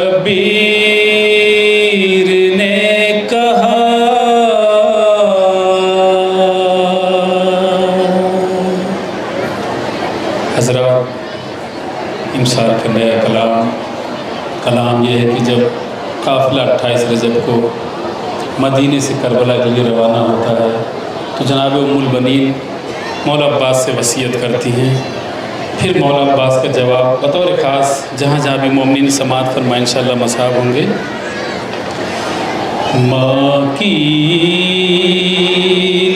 शबीर ने कहा हज़रात, इमसाल का नया कलाम ये है कि जब काफ़िला 28 रजब को मदीने से करबला के लिए रवाना होता है तो जनाब उम्मुल बनीन मौला अब्बास से वसीयत करती हैं। फिर मौला अब्बास का जवाब बतौर ख़ास जहाँ जहाँ भी मोमिन समात फरमाए इंशाअल्लाह मसाब होंगे। माँ की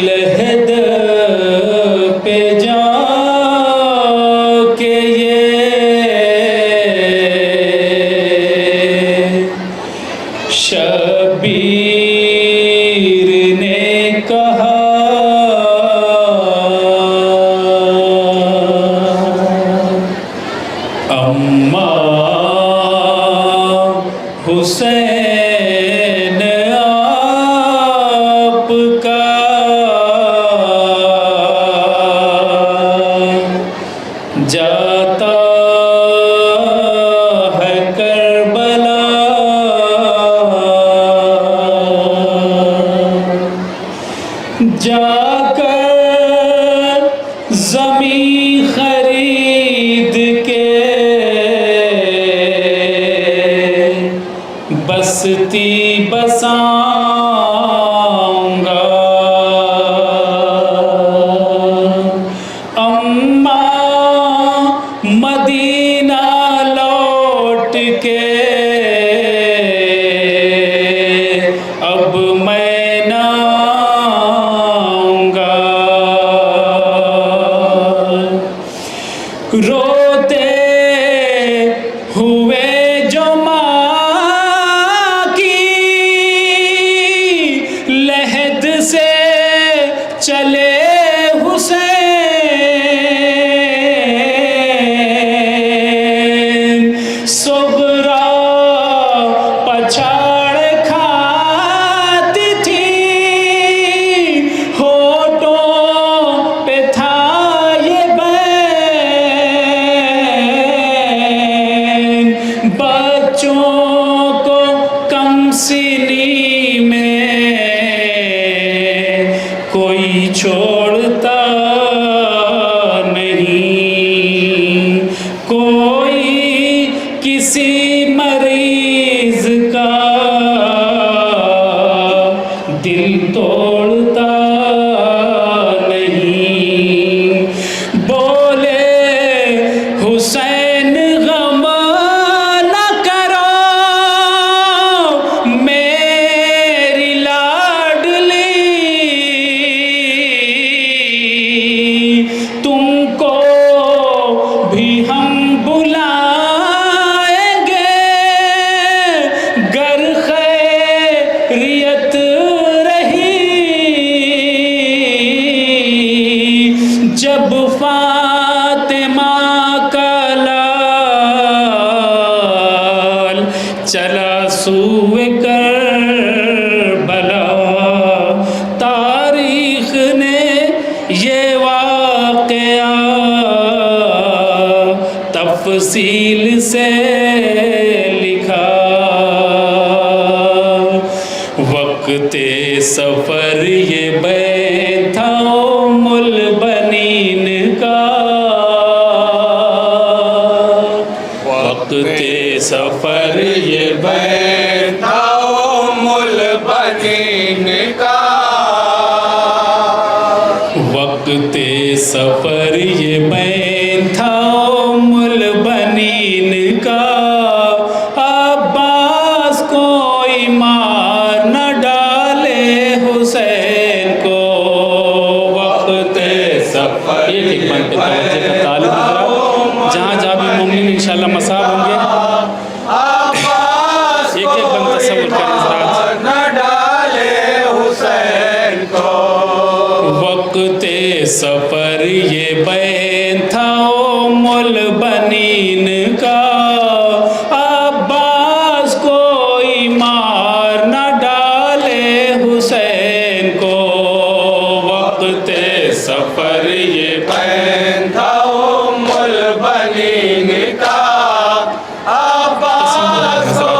लहद पे जाके ये शबीर ने कहा अम्मा हुसैन आपका जाता है करबला, जाकर ज़मीं खरीद के बस्ती बसाऊंगा। अम्मा मदीना लौट के अब मैं ना आऊंगा। रोते हुए जो माँ की लहद से चले हुसैन, सुगरा पछाड़ खाती थी, होठों पे था ये बैन, बच्चों को कम सीनी में कोई छोड़ता नहीं, कोई किसी मरीज का दिल तोड़ता नहीं। बोले हुसैन गम न करो मेरी लाडली, तुमको भी हम बुलाएंगे गर खैरियत रही। जब फातिमा का लाल चला सूए करबला, तारीख ने ये वाक़या तफसील से लिखा। वक़्ते सफ़र ये बैन था उम्मुल बनीन का, वक़्ते सफ़र ये बैन था उम्मुल बनीन का, वक़्ते सफ़र ये बैन था उम्मुल बनीन का। अब्बास कोई मार न डाले हुसैन को, वक़्ते सफ़र ये ठीक बन पे तवज्जो का तालिब जहाँ जहाँ भी मोमिन इंशाअल्लाह मसाब होंगे। एक एक बंद तसव्वुर करें हज़रात। न डाले हुसैन को, वक़्ते सफ़र ये बैन था उम्मुल बनीन का, अब्बास कोई मार न डाले हुसैन को, वक़्ते सफ़र ये बैन था उम्मुल बनीन का, अब्बास को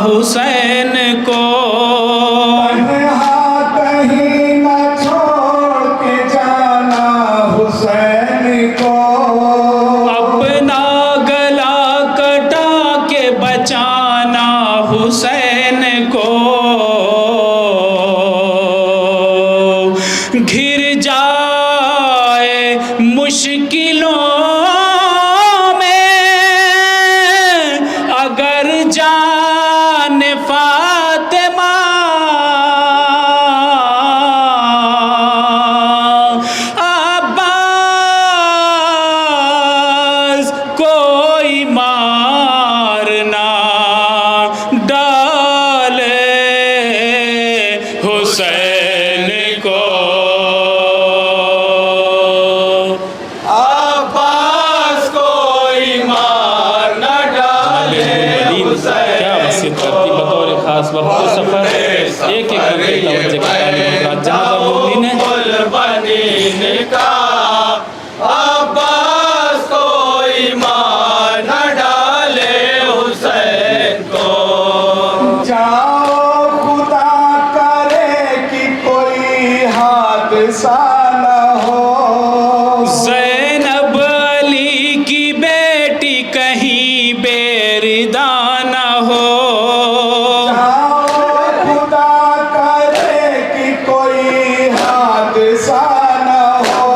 हुसैन को। तन्हा कहीं न छोड़ के जाना हुसैन को। अपना गला कटा के बचाना हुसैन को। घिर जाए मुश्किलों में अगर जान फातिमा, अब्बास कोई मारना डाले हुसैन को। अब्बास कोई मार न डाले हुसैन क्या वसीयत करती बतौर खास वक्त सफर एक एक बंदे बनी का। अब्बास कोई मार न डाले हुसैन को। जाओ खुदा करे कि कोई हादसा न हो। ज़ैनब अली की बेटी कहीं बेरिदा न हो। जाओ खुदा करे कि कोई हादसा न हो।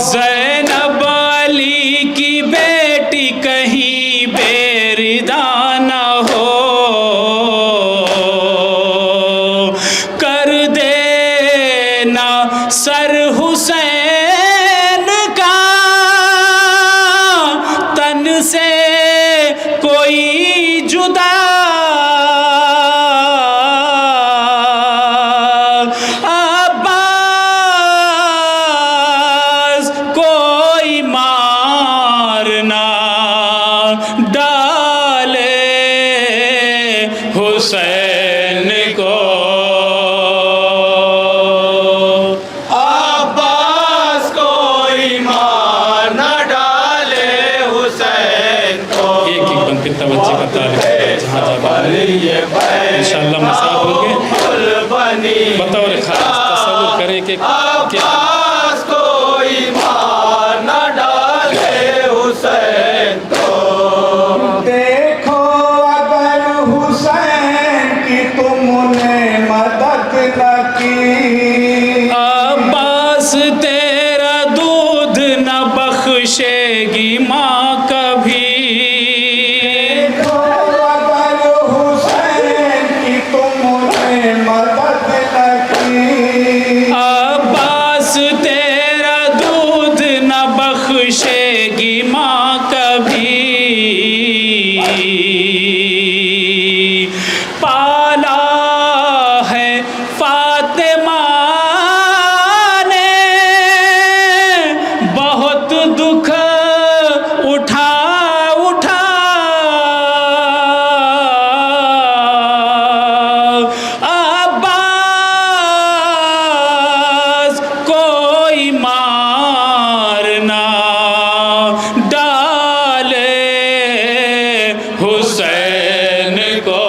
ज़ैनब अली की बेटी कहीं बेरिदा न हो। कर देना सर हुसैन का तन से कोई जुदा। अब्बास कोई मारना डाले हुसैन को। अब्बास कोई मार न डाले हुसैन को। एक एक बंद पे तवज्जो का तालिब जहाँ जहाँ ये इंशाअल्लाह मसाब होंगे। बनी बतौर खास तसव्वुर करें कि अब्बास कोई मार न डाले हुसैन को। देखो अगर हुसैन की तुमने मदद न की। अब्बास तेरा दूध न बख्शेगी माँ कभी। देखो अगर हुसैन की तुमने मदद न की। अब्बास तेरा दूध न बख्शेगी माँ कभी। पाला है फातिमा ने बहुत दुख उठा उठा। अब्बास कोई मारना डाले हुसैन को।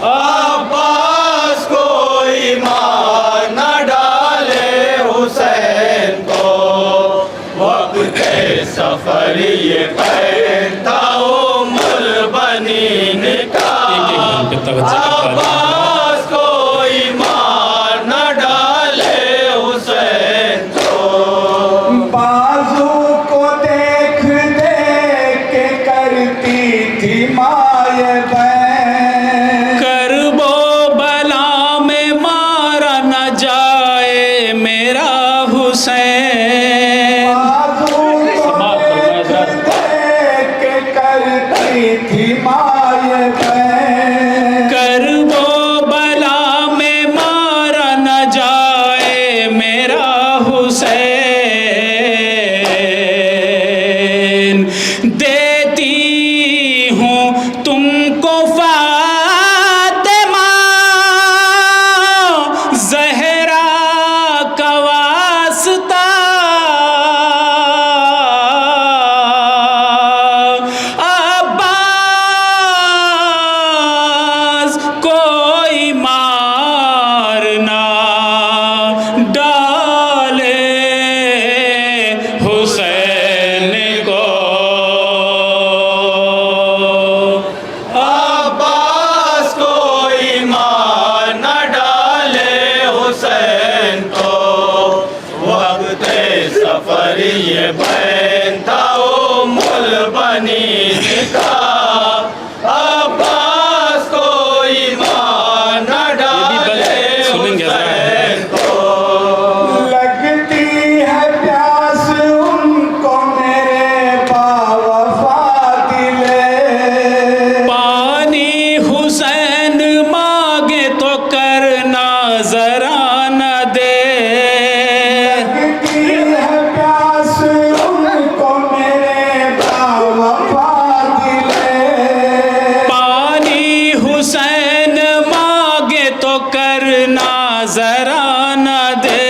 अब्बास कोई मार न डाले हुसैन को। वक्त सफर ये पैदा मुल बनी का। एक एक बंद पे तवज्जो का तालिब अब्बास कोई मार न डाले हुसैन को। बाजू को देख देख के करती थी माए बहन। करबो बला में मारा न जाए मेरा हुसैन। बाजू को देख देख के करती थी माए बहन। करबो बला में मारा न जाए मेरा हुसैन। देती हूँ तुमको फातिमा ज़हरा का वास्ता। अब्बास बनी का अब्बास को ईमान न डाले सुनेंगे हुसैन को। लगती है प्यास उनको मेरे बावफा दिले, पानी हुसैन मांगे तो करना जरा न दे। लगती है प्यास उनको मेरे बावफा दिले, पानी हुसैन मांगे तो करना जरा न दे।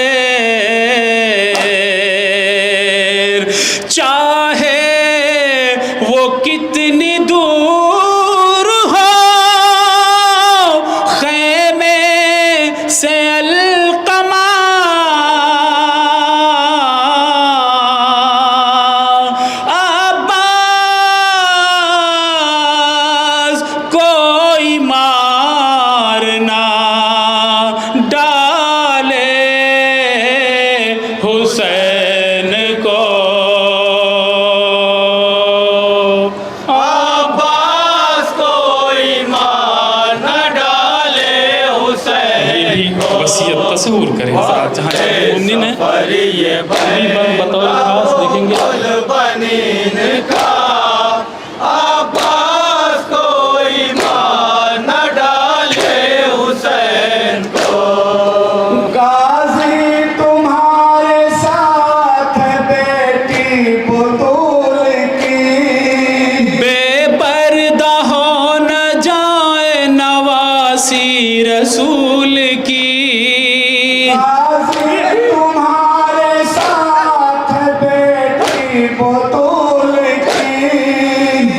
चाहे वो कितनी दूर हो खैमे से अलकमा, अब्बास कोई मारना डाले हुसैन को। अब्बास को ईमान न डाले हुसैन को। वसीयत तस्वूर करें जहाँ जहाँ मुमकिन है पर ये बतौर खास देखेंगे। बनीन का अब्बास को ईमान न डाले हुसैन को। गाजी तुम्हारे साथ बेटी बुतूल की, बेपर्दा हो न जाए नवासी रसूल की। गाजी तुम्हारे साथ बेटी बुतूल की,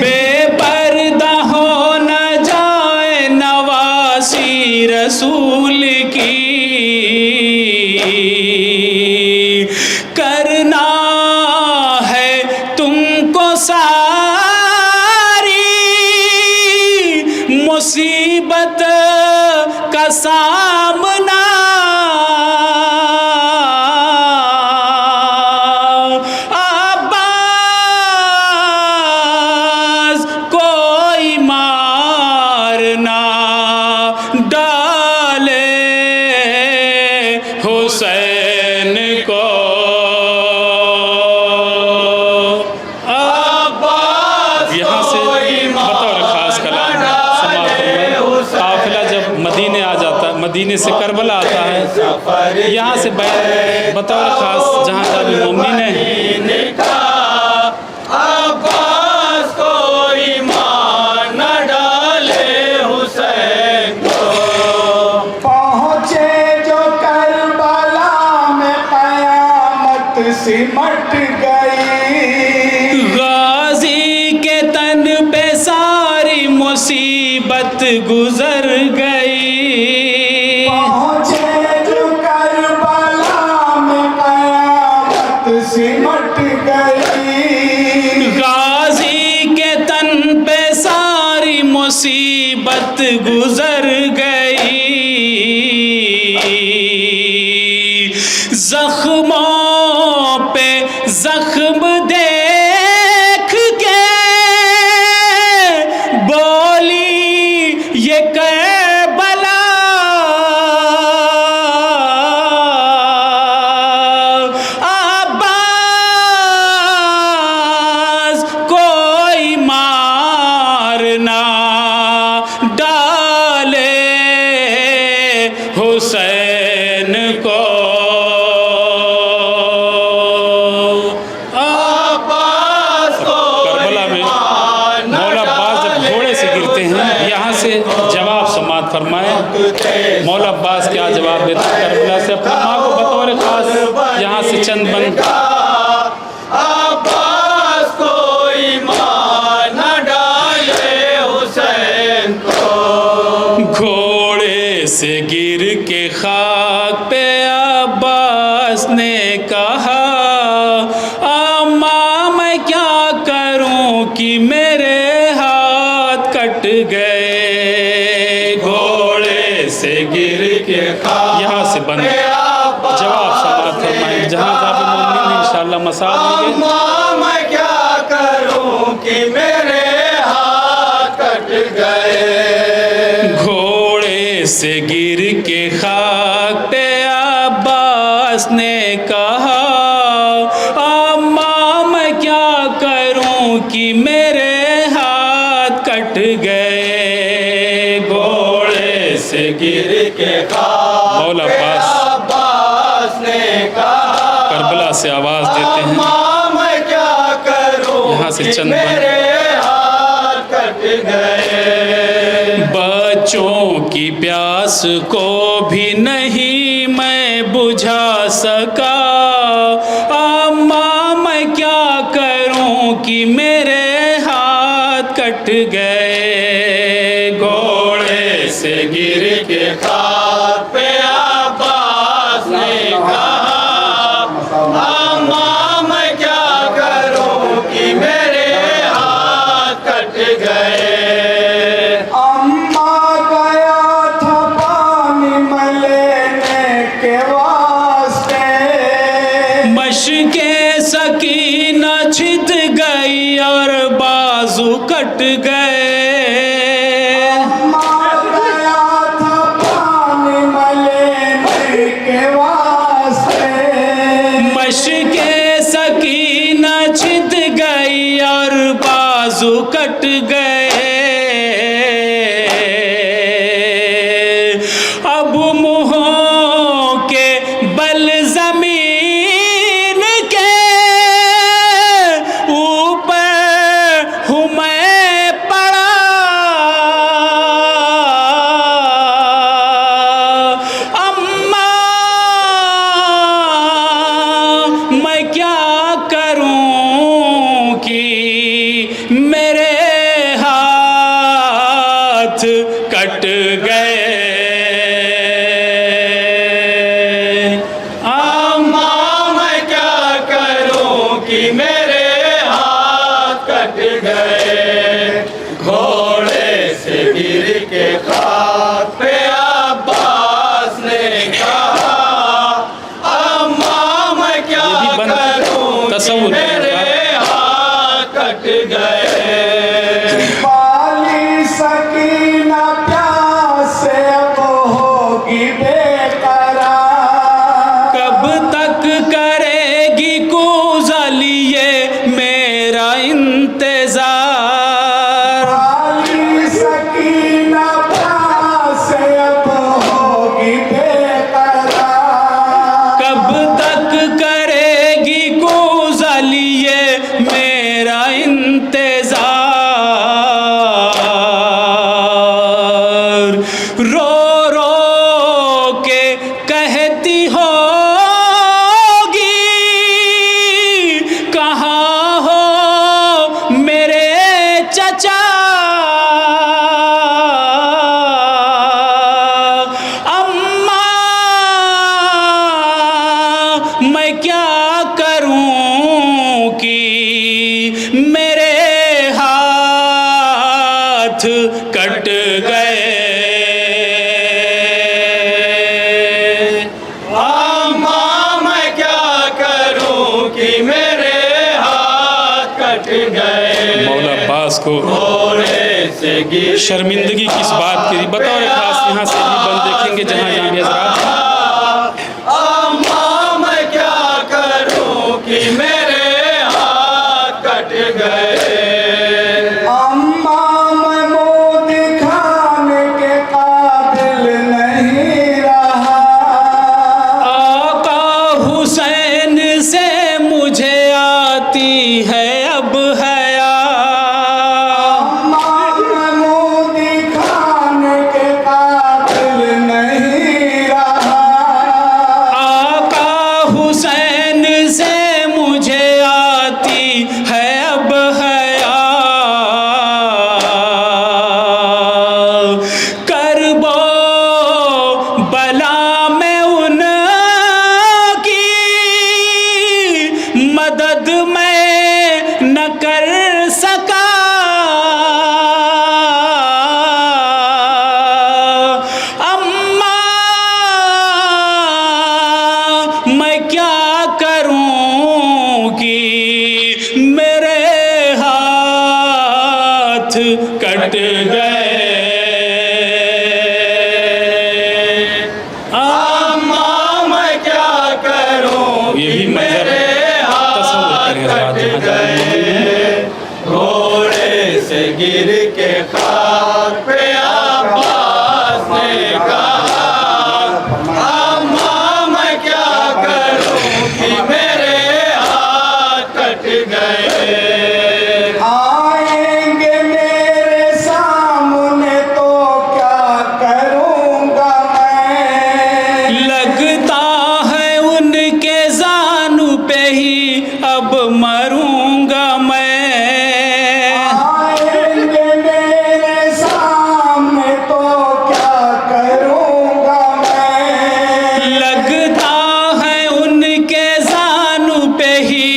बेपर्दा हो न जाए नवासी रसूल की। करना है तुमको सारी मुसीबत का सामना, अब्बास कोई मारना डाले हुसैन को। अब्बास यहाँ से बतौर खास कलाम समाप्त हुआ। काफिला जब मदीने आ जाता, मदीने से करबला आता है, यहाँ से बतौर खास जहाँ जहाँ भी मोमिन है अब्बास को ईमान न डाले हुसैन को। पहुँचे जो करबला में कयामत सिमट गई, गाजी के तन पे सारी मुसीबत गुजर गई। पहुँचे जो करबला में कयामत सिमट गई, गाजी के तन पे सारी मुसीबत गुजर गई। जख्मों पे जख्म देख के बोली ये करबला, अब्बास कोई मारना डाले हुसैन को। अब्बास को करबला में ईमान न मौला अब्बास जब घोड़े से गिरते हैं, यहाँ से जवाब समात फरमाए। मौला अब्बास क्या जवाब देते हैं करबला से अपनी माँ को बतौर खास यहाँ से चंद बन। अब्बास को ईमान न डाले हुसैन को। घोड़े से गिर के खाक पे अब्बास ने कहा, अम्मा मैं क्या करूं कि मेरे हाथ कट गए। घोड़े से गिर के यहाँ से बंद जवाब समाप्त फरमाएं। जहाँ जहाँ पे मोमिन इंशाअल्लाह मसाल होंगे। अम्मा मैं क्या करूं कि मेरे हाथ कट गए। घोड़े से गिर के खाक पे अब्बास ने कहा, अम्मा मैं क्या करूं कि मेरे हाथ कट गए। घोड़े से गिर के मौला अब्बास ने कहा, करबला से आवाज देते हैं। अम्मा मैं क्या करूं यहाँ से कि चंद मेरे हाथ कट गए। बच्चों की प्यास को भी नहीं मैं बुझा सका, अम्मा मैं क्या करूं कि मेरे हाथ कट गए। घोड़े से गिर के खाक पे अब्बास ने कहा, अम्मा मैं क्या करूं कि मेरे हाथ कट गए। अम्मा गया था पानी मलेने के वास्ते, मशके सकीना छिद गई और बाजू कट गए। अम्मा गया था पानी मलेने के वास्ते, मशके सकीना छिद गई और बाजू कट गए। अब मुँहों के बल जमीन के ऊपर हूँ मैं पड़ा, अम्मा मैं क्या करूं कि मेरे हाथ कट गए। अम्मा मैं क्या करूं कि मेरे हाथ कट गए। घोड़े से गिर के खाक पे अब्बास ने कहा, अम्मा मैं क्या ये भी बंद करूं कि तसव्वुर मेरे हाथ कट गए। पाली सकीना प्यास से अब होगी बेकरार, कब तक करेगी कुज़लिए मेरा इंतजार। पाली सकीना प्यास से अब होगी बेकरार, कब तक करेगी कुज़लिए मेरा इंतजार। रो रो के कहती होगी, कहाँ हो मेरे चचा। अम्मा मैं क्या करूं कि मेरे हाथ कट गए। अम्मा मैं क्या करूं कि मेरे हाथ कट गए। मौला अब्बास को घोड़े से गिर शर्मिंदगी किस बात की, बतौर खास यहाँ से भी बंद देखेंगे जहाँ जहाँ भी हज़रात। अम्मा मैं क्या करूं कि मेरे हाथ कट गए। अम्मा मैं मुँह दिखाने के काबिल नहीं रहा, आका हुसैन से मुझे आती है अब हया। अम्मा मैं मुँह दिखाने के काबिल नहीं रहा, कट गए। अम्मा मैं क्या करूं ये भी कि मंजर मेरे हाथ कट गए। घोड़े से गिर के खाक पे अब्बास ने कहा, अम्मा मैं क्या करूं कि मेरे हाथ कट गए। आएंगे मेरे सामने तो क्या करूँगा मैं। लगता है उनके जानू पे ही अब मरूंगा मैं। आएंगे मेरे सामने तो क्या करूँगा मैं। लगता है उनके जानू पे ही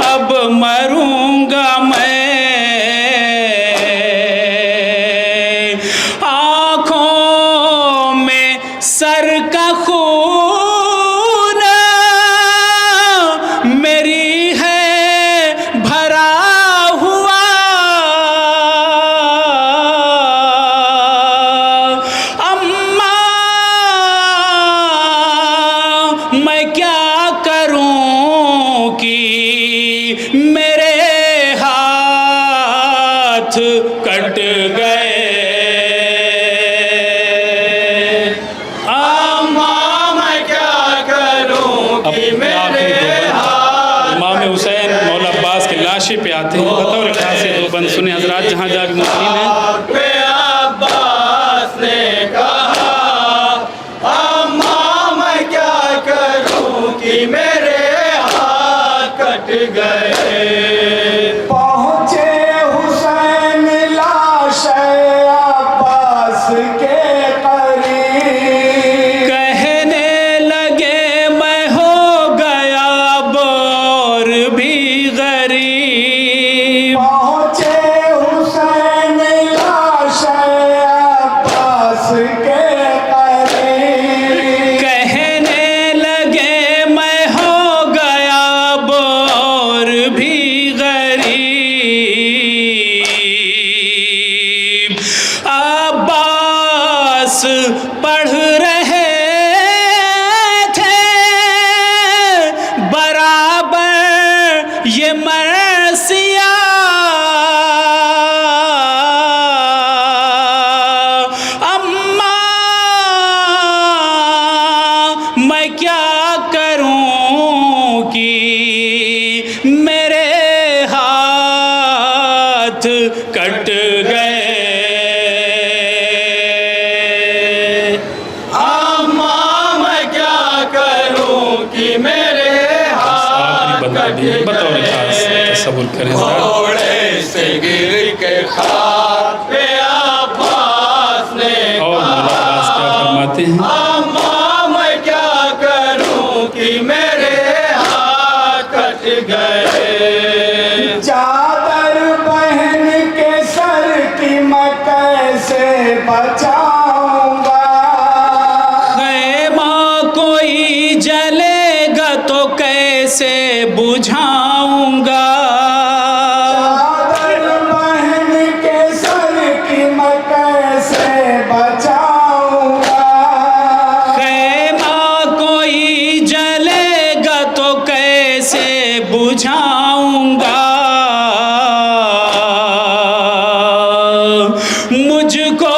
अब मरूंगा मैं। आँखों में सर का खून मेरी है भरा हुआ। अम्मा मैं क्या करूं कि मेरे हाथ कट गए। अम्मा मैं क्या करूं कि मेरे हाथ इमाम हुसैन मौला अब्बास के लाशे पे आते हैं। बतौर खास दो बंद सुने हजरात, जहाँ जहाँ भी मुस्लिम हैं। पे अब्बास ने कहा, अम्मा मैं क्या करूं कि मेरे हाथ कट गए। पहुँचे हुसैन लाश अब्बास के करीब। कहने लगे मैं हो गया अब और भी गरीब। पहुँचे हुसैन लाश अब्बास के करीब। कहने लगे मैं हो गया अब और भी गरीब। अब्बास पढ़ रहे थे बराबर ये मरसिया। अम्मा मैं क्या करूं कि मेरे हाथ कट गए। अम्मा मैं क्या करूं कि मेरे हाथ कट बतौर खास गए। तसव्वुर करें हजरात। घोड़े से गिर के खाक पे अब्बास ने और मौला अब्बास क्या फरमाते हैं? अम्मा मैं क्या करूं कि मेरे हाथ कट गए। चादर बहन के सर की मैं कैसे बचाऊंगा। खैमा कोई जलेगा तो कैसे बुझाऊंगा। चादर बहन के सर की मैं कैसे बचाऊंगा। खैमा कोई जलेगा तो कैसे बुझाऊंगा। मुझको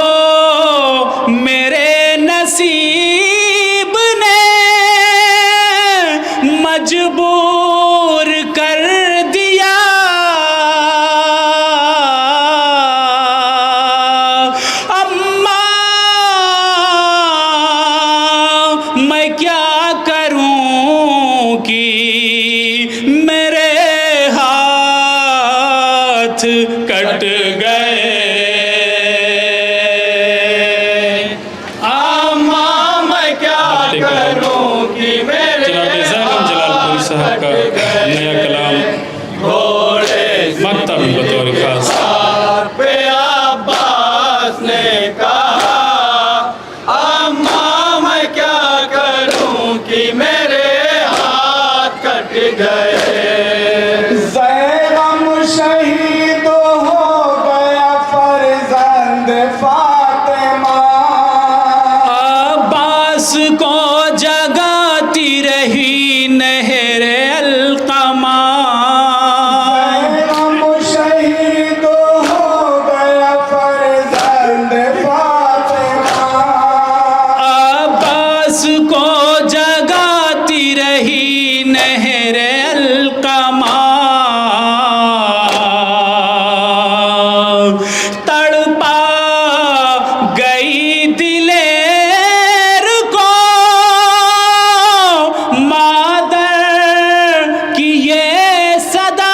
तड़पा गई दिलेर को मादर की ये सदा।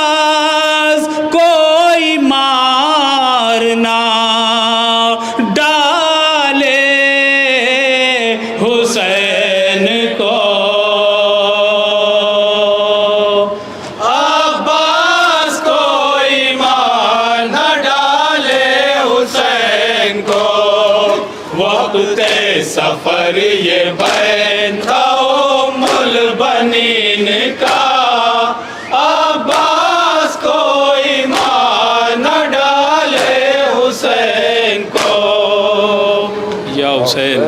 अब्बास कोई मारना डाले हुसैन को। अब्बास कोई मार न डाले हुसैन को। वक्त सफर ये बैन था उम्मुल बनीन का। अब्बास कोई मार न डाले हुसैन को। या हुसैन